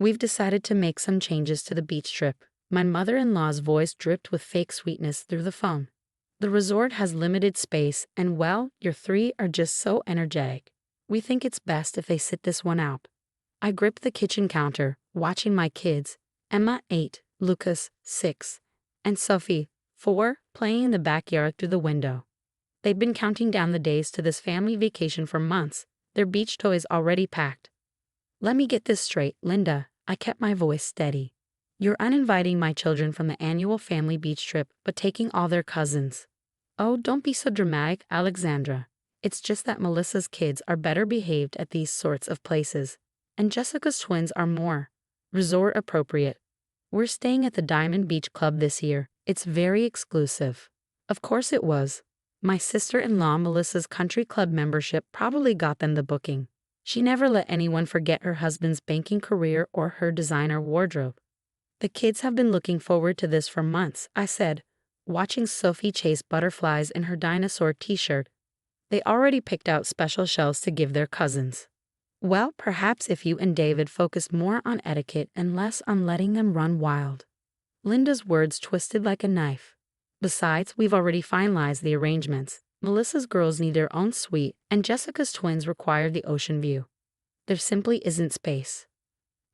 We've decided to make some changes to the beach trip. My mother-in-law's voice dripped with fake sweetness through the phone. The resort has limited space, and well, your three are just so energetic. We think it's best if they sit this one out. I gripped the kitchen counter, watching my kids, Emma 8, Lucas 6, and Sophie 4, playing in the backyard through the window. They've been counting down the days to this family vacation for months, their beach toys already packed. Let me get this straight, Linda. I kept my voice steady. You're uninviting my children from the annual family beach trip, but taking all their cousins. Oh, don't be so dramatic, Alexandra. It's just that Melissa's kids are better behaved at these sorts of places, and Jessica's twins are more resort appropriate. We're staying at the Diamond Beach Club this year. It's very exclusive. Of course it was. My sister-in-law Melissa's country club membership probably got them the booking. She never let anyone forget her husband's banking career or her designer wardrobe. The kids have been looking forward to this for months, I said, watching Sophie chase butterflies in her dinosaur t-shirt. They already picked out special shells to give their cousins. Well, perhaps if you and David focus more on etiquette and less on letting them run wild. Linda's words twisted like a knife. Besides, we've already finalized the arrangements. Melissa's girls need their own suite, and Jessica's twins require the ocean view. There simply isn't space.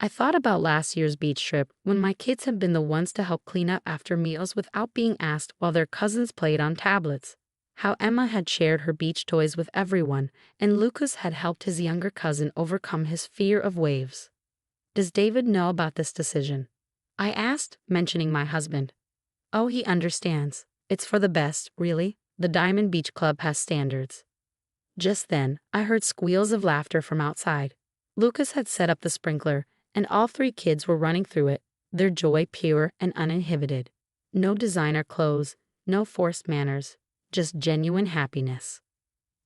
I thought about last year's beach trip when my kids had been the ones to help clean up after meals without being asked while their cousins played on tablets. How Emma had shared her beach toys with everyone, and Lucas had helped his younger cousin overcome his fear of waves. Does David know about this decision? I asked, mentioning my husband. Oh, he understands. It's for the best, really. The Diamond Beach Club has standards. Just then, I heard squeals of laughter from outside. Lucas had set up the sprinkler, and all three kids were running through it, their joy pure and uninhibited. No designer clothes, no forced manners, just genuine happiness.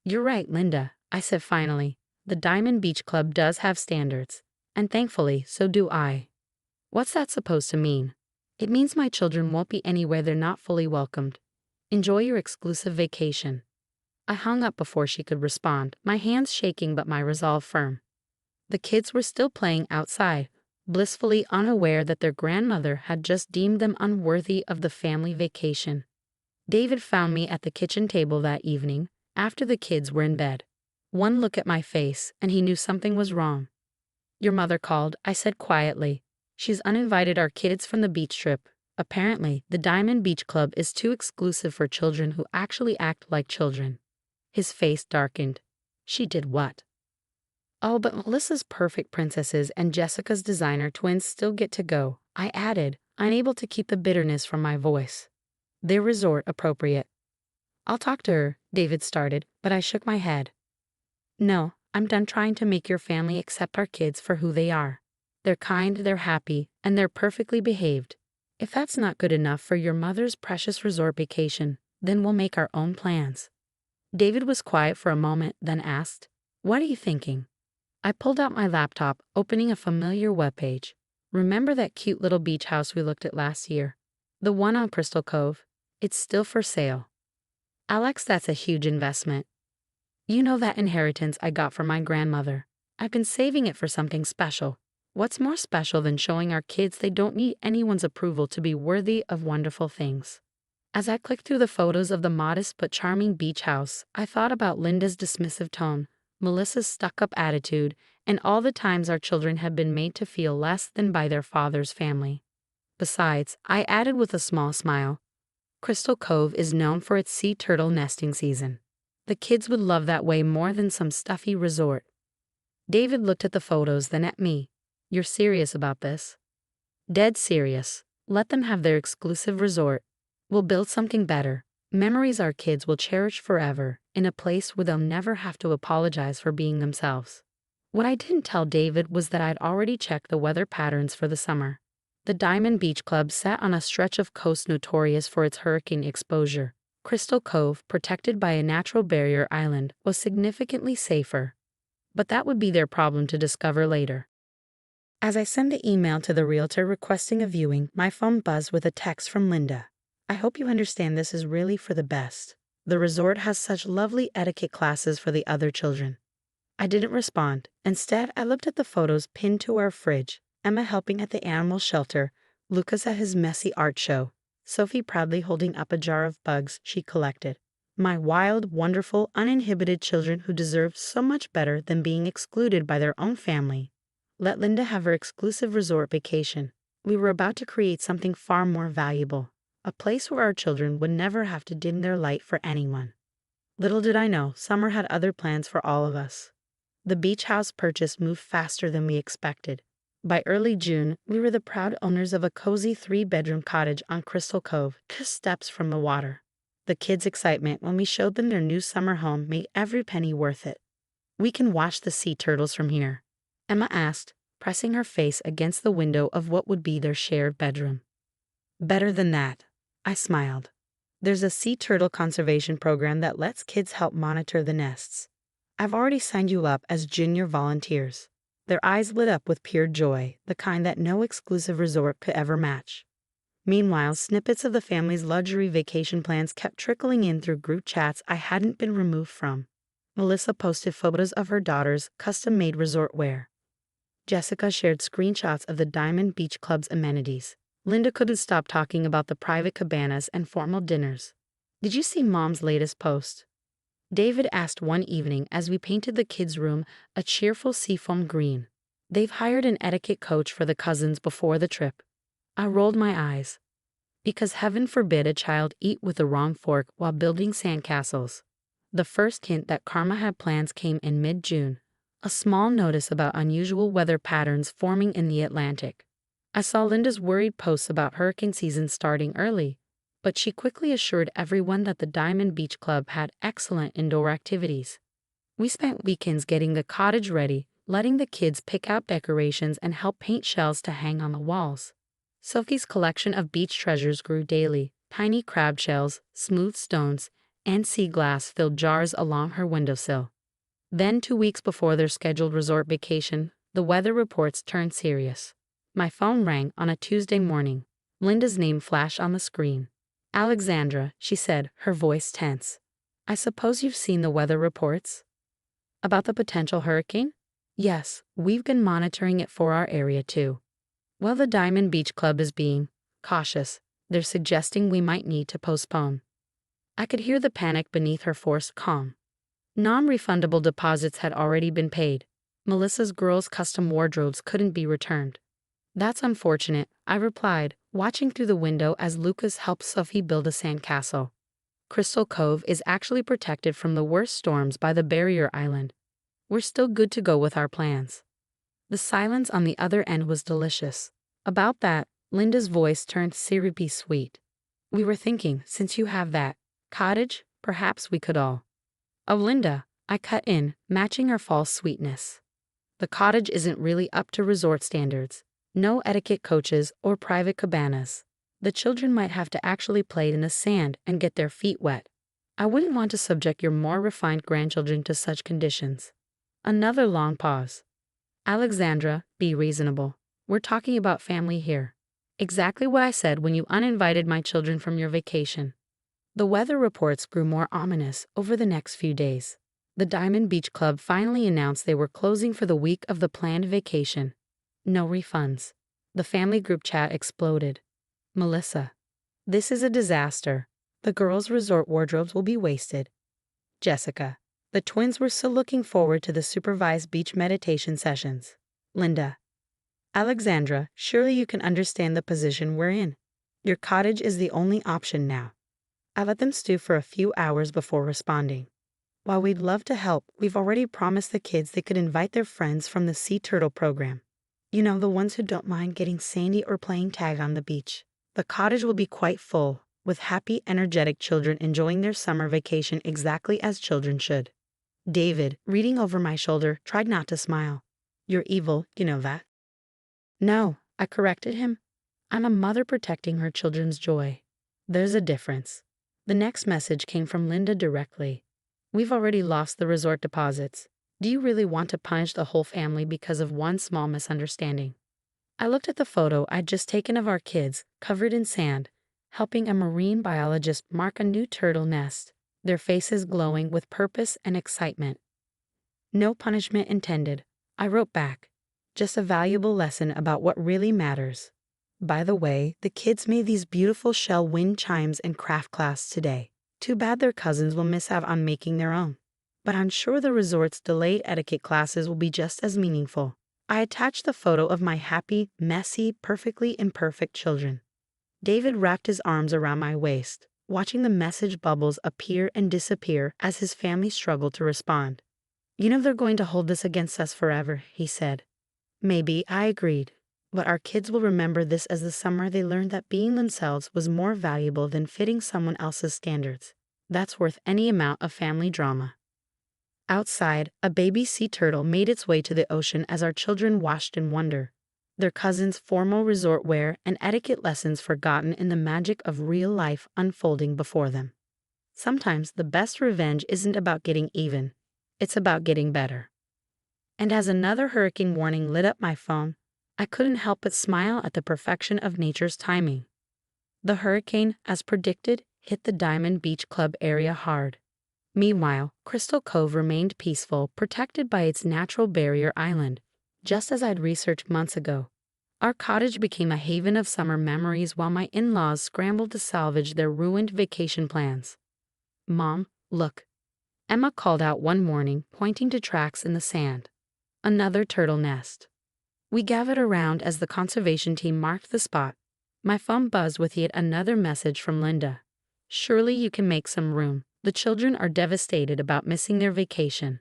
You're right, Linda, I said finally. The Diamond Beach Club does have standards, and thankfully, so do I. What's that supposed to mean? It means my children won't be anywhere they're not fully welcomed. Enjoy your exclusive vacation. I hung up before she could respond, my hands shaking but my resolve firm. The kids were still playing outside, blissfully unaware that their grandmother had just deemed them unworthy of the family vacation. David found me at the kitchen table that evening, after the kids were in bed. One look at my face, and he knew something was wrong. Your mother called, I said quietly. She's uninvited our kids from the beach trip. Apparently, the Diamond Beach Club is too exclusive for children who actually act like children. His face darkened. She did what? Oh, but Melissa's perfect princesses and Jessica's designer twins still get to go, I added, unable to keep the bitterness from my voice. They're resort appropriate. I'll talk to her, David started, but I shook my head. No, I'm done trying to make your family accept our kids for who they are. They're kind, they're happy, and they're perfectly behaved. If that's not good enough for your mother's precious resort vacation, then we'll make our own plans. David was quiet for a moment, then asked, What are you thinking? I pulled out my laptop, opening a familiar webpage. Remember that cute little beach house we looked at last year? The one on Crystal Cove? It's still for sale. Alex, that's a huge investment. You know that inheritance I got from my grandmother. I've been saving it for something special. What's more special than showing our kids they don't need anyone's approval to be worthy of wonderful things? As I clicked through the photos of the modest but charming beach house, I thought about Linda's dismissive tone, Melissa's stuck-up attitude, and all the times our children had been made to feel less than by their father's family. Besides, I added with a small smile, Crystal Cove is known for its sea turtle nesting season. The kids would love that way more than some stuffy resort. David looked at the photos, then at me. You're serious about this? Dead serious. Let them have their exclusive resort. We'll build something better. Memories our kids will cherish forever, in a place where they'll never have to apologize for being themselves. What I didn't tell David was that I'd already checked the weather patterns for the summer. The Diamond Beach Club sat on a stretch of coast notorious for its hurricane exposure. Crystal Cove, protected by a natural barrier island, was significantly safer. But that would be their problem to discover later. As I sent the email to the realtor requesting a viewing, my phone buzzed with a text from Linda. I hope you understand this is really for the best. The resort has such lovely etiquette classes for the other children. I didn't respond. Instead, I looked at the photos pinned to our fridge. Emma helping at the animal shelter, Lucas at his messy art show, Sophie proudly holding up a jar of bugs she collected. My wild, wonderful, uninhibited children who deserve so much better than being excluded by their own family. Let Linda have her exclusive resort vacation. We were about to create something far more valuable, a place where our children would never have to dim their light for anyone. Little did I know, summer had other plans for all of us. The beach house purchase moved faster than we expected. By early June, we were the proud owners of a cozy 3-bedroom cottage on Crystal Cove, just steps from the water. The kids' excitement when we showed them their new summer home made every penny worth it. "We can watch the sea turtles from here," Emma asked, pressing her face against the window of what would be their shared bedroom. "Better than that," I smiled. "There's a sea turtle conservation program that lets kids help monitor the nests. I've already signed you up as junior volunteers." Their eyes lit up with pure joy, the kind that no exclusive resort could ever match. Meanwhile, snippets of the family's luxury vacation plans kept trickling in through group chats I hadn't been removed from. Melissa posted photos of her daughter's custom-made resort wear. Jessica shared screenshots of the Diamond Beach Club's amenities. Linda couldn't stop talking about the private cabanas and formal dinners. "Did you see Mom's latest post?" David asked one evening as we painted the kids' room a cheerful seafoam green. "They've hired an etiquette coach for the cousins before the trip." I rolled my eyes. Because heaven forbid a child eat with the wrong fork while building sandcastles. The first hint that karma had plans came in mid-June, a small notice about unusual weather patterns forming in the Atlantic. I saw Linda's worried posts about hurricane season starting early, but she quickly assured everyone that the Diamond Beach Club had excellent indoor activities. We spent weekends getting the cottage ready, letting the kids pick out decorations and help paint shells to hang on the walls. Sophie's collection of beach treasures grew daily. Tiny crab shells, smooth stones, and sea glass filled jars along her windowsill. Then, 2 weeks before their scheduled resort vacation, the weather reports turned serious. My phone rang on a Tuesday morning. Linda's name flashed on the screen. "Alexandra," she said, her voice tense. "I suppose you've seen the weather reports?" "About the potential hurricane?" "Yes, we've been monitoring it for our area too." "Well, the Diamond Beach Club is being cautious. They're suggesting we might need to postpone." I could hear the panic beneath her forced calm. Non-refundable deposits had already been paid. Melissa's girls' custom wardrobes couldn't be returned. "That's unfortunate," I replied, watching through the window as Lucas helped Sophie build a sandcastle. Crystal Cove is actually protected from the worst storms by the barrier island. We're still good to go with our plans. The silence on the other end was delicious. About that, Linda's voice turned syrupy sweet. "We were thinking, since you have that cottage, perhaps we could all—" "Oh, Linda," I cut in, matching her false sweetness. "The cottage isn't really up to resort standards. No etiquette coaches or private cabanas. The children might have to actually play in the sand and get their feet wet. I wouldn't want to subject your more refined grandchildren to such conditions." Another long pause. "Alexandra, be reasonable. We're talking about family here." Exactly what I said when you uninvited my children from your vacation. The weather reports grew more ominous over the next few days. The Diamond Beach Club finally announced they were closing for the week of the planned vacation. No refunds. The family group chat exploded. "Melissa, this is a disaster. The girls' resort wardrobes will be wasted." Jessica, the twins were still looking forward to the supervised beach meditation sessions. Linda, "Alexandra, surely you can understand the position we're in. Your cottage is the only option now." I let them stew for a few hours before responding. "While we'd love to help, we've already promised the kids they could invite their friends from the Sea Turtle program. You know, the ones who don't mind getting sandy or playing tag on the beach. The cottage will be quite full, with happy, energetic children enjoying their summer vacation exactly as children should." David, reading over my shoulder, tried not to smile. "You're evil, you know that." "No," I corrected him. "I'm a mother protecting her children's joy. There's a difference." The next message came from Linda directly. "We've already lost the resort deposits. Do you really want to punish the whole family because of one small misunderstanding?" I looked at the photo I'd just taken of our kids, covered in sand, helping a marine biologist mark a new turtle nest, their faces glowing with purpose and excitement. "No punishment intended," I wrote back. just a valuable lesson about what really matters. By the way, the kids made these beautiful shell wind chimes in craft class today. Too bad their cousins will miss out on making their own. But I'm sure the resort's delayed etiquette classes will be just as meaningful. I attached the photo of my happy, messy, perfectly imperfect children. David wrapped his arms around my waist, watching the message bubbles appear and disappear as his family struggled to respond. You know they're going to hold this against us forever, he said. Maybe, I agreed. But our kids will remember this as the summer they learned that being themselves was more valuable than fitting someone else's standards. That's worth any amount of family drama. Outside, a baby sea turtle made its way to the ocean as our children watched in wonder, their cousins' formal resort wear and etiquette lessons forgotten in the magic of real life unfolding before them. Sometimes the best revenge isn't about getting even, it's about getting better. And as another hurricane warning lit up my phone, I couldn't help but smile at the perfection of nature's timing. The hurricane, as predicted, hit the Diamond Beach Club area hard. Meanwhile, Crystal Cove remained peaceful, protected by its natural barrier island, just as I'd researched months ago. Our cottage became a haven of summer memories while my in-laws scrambled to salvage their ruined vacation plans. Mom, look. Emma called out one morning, pointing to tracks in the sand. Another turtle nest. We gathered around as the conservation team marked the spot. My phone buzzed with yet another message from Linda. Surely you can make some room. The children are devastated about missing their vacation.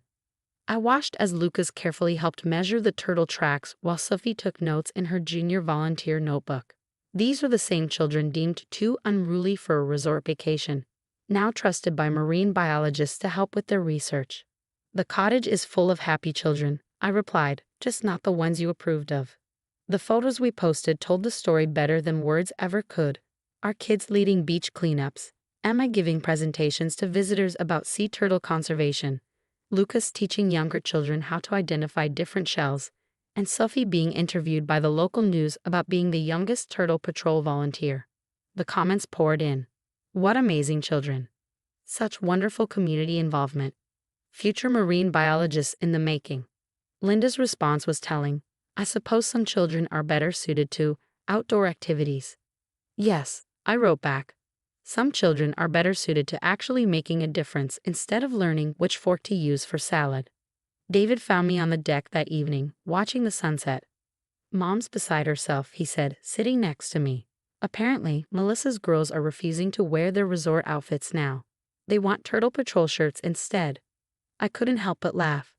I watched as Lucas carefully helped measure the turtle tracks while Sophie took notes in her junior volunteer notebook. These are the same children deemed too unruly for a resort vacation, now trusted by marine biologists to help with their research. The cottage is full of happy children, I replied, just not the ones you approved of. The photos we posted told the story better than words ever could. Our kids leading beach cleanups, Emma giving presentations to visitors about sea turtle conservation, Lucas teaching younger children how to identify different shells, and Sophie being interviewed by the local news about being the youngest Turtle Patrol volunteer. The comments poured in. What amazing children. Such wonderful community involvement. Future marine biologists in the making. Linda's response was telling. I suppose some children are better suited to outdoor activities. Yes, I wrote back. Some children are better suited to actually making a difference instead of learning which fork to use for salad. David found me on the deck that evening, watching the sunset. Mom's beside herself, he said, sitting next to me. Apparently, Melissa's girls are refusing to wear their resort outfits now. They want Turtle Patrol shirts instead. I couldn't help but laugh.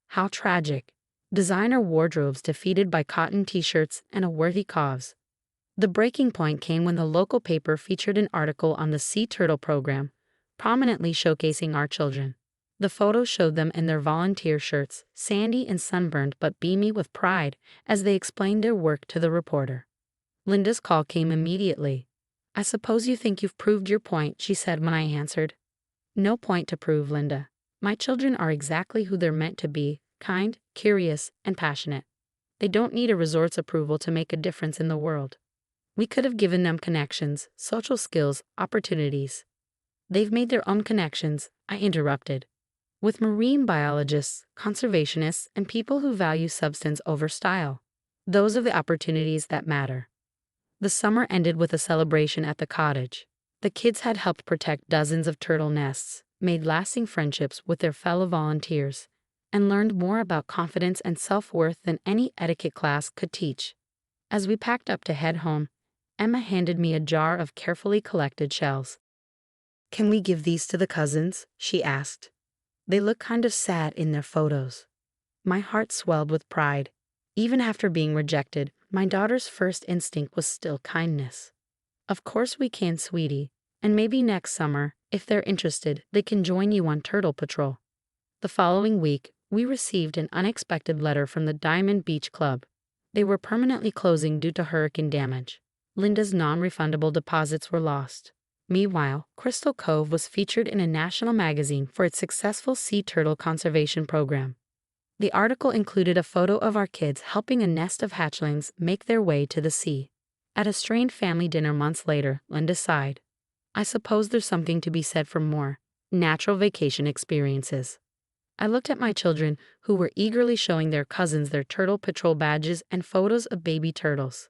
How tragic. Designer wardrobes defeated by cotton t-shirts and a worthy cause. The breaking point came when the local paper featured an article on the Sea Turtle program, prominently showcasing our children. The photos showed them in their volunteer shirts, sandy and sunburned but beamy with pride, as they explained their work to the reporter. Linda's call came immediately. I suppose you think you've proved your point, she said when I answered. No point to prove, Linda. My children are exactly who they're meant to be, kind, curious, and passionate. They don't need a resort's approval to make a difference in the world. We could have given them connections, social skills, opportunities. They've made their own connections, I interrupted. With marine biologists, conservationists, and people who value substance over style. Those are the opportunities that matter. The summer ended with a celebration at the cottage. The kids had helped protect dozens of turtle nests, made lasting friendships with their fellow volunteers, and learned more about confidence and self-worth than any etiquette class could teach. As we packed up to head home, Emma handed me a jar of carefully collected shells. Can we give these to the cousins? She asked. They look kind of sad in their photos. My heart swelled with pride. Even after being rejected, my daughter's first instinct was still kindness. Of course we can, sweetie, and maybe next summer, if they're interested, they can join you on Turtle Patrol. The following week, we received an unexpected letter from the Diamond Beach Club. They were permanently closing due to hurricane damage. Linda's non-refundable deposits were lost. Meanwhile, Crystal Cove was featured in a national magazine for its successful sea turtle conservation program. The article included a photo of our kids helping a nest of hatchlings make their way to the sea. At a strained family dinner months later, Linda sighed. I suppose there's something to be said for more natural vacation experiences. I looked at my children, who were eagerly showing their cousins their Turtle Patrol badges and photos of baby turtles.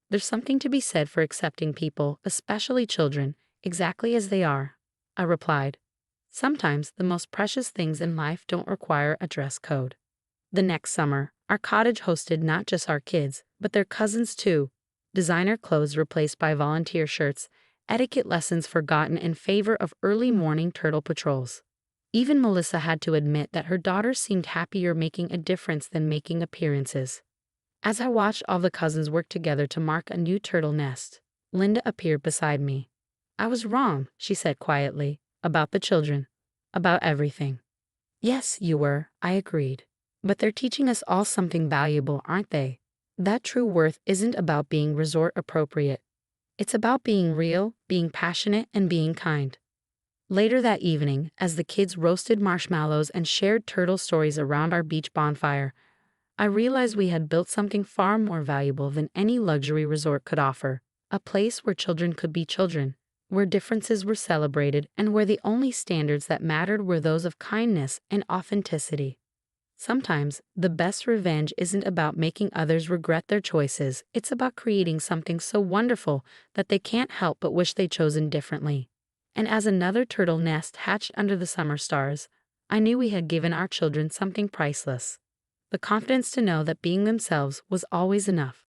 There's something to be said for accepting people, especially children, exactly as they are, I replied. Sometimes the most precious things in life don't require a dress code. The next summer, our cottage hosted not just our kids, but their cousins too. Designer clothes replaced by volunteer shirts, etiquette lessons forgotten in favor of early morning turtle patrols. Even Melissa had to admit that her daughter seemed happier making a difference than making appearances. As I watched all the cousins work together to mark a new turtle nest, Linda appeared beside me. I was wrong, she said quietly, about the children, about everything. Yes, you were, I agreed. But they're teaching us all something valuable, aren't they? That true worth isn't about being resort appropriate. It's about being real, being passionate, and being kind. Later that evening, as the kids roasted marshmallows and shared turtle stories around our beach bonfire, I realized we had built something far more valuable than any luxury resort could offer. A place where children could be children, where differences were celebrated, and where the only standards that mattered were those of kindness and authenticity. Sometimes, the best revenge isn't about making others regret their choices, it's about creating something so wonderful that they can't help but wish they'd chosen differently. And as another turtle nest hatched under the summer stars, I knew we had given our children something priceless. The confidence to know that being themselves was always enough.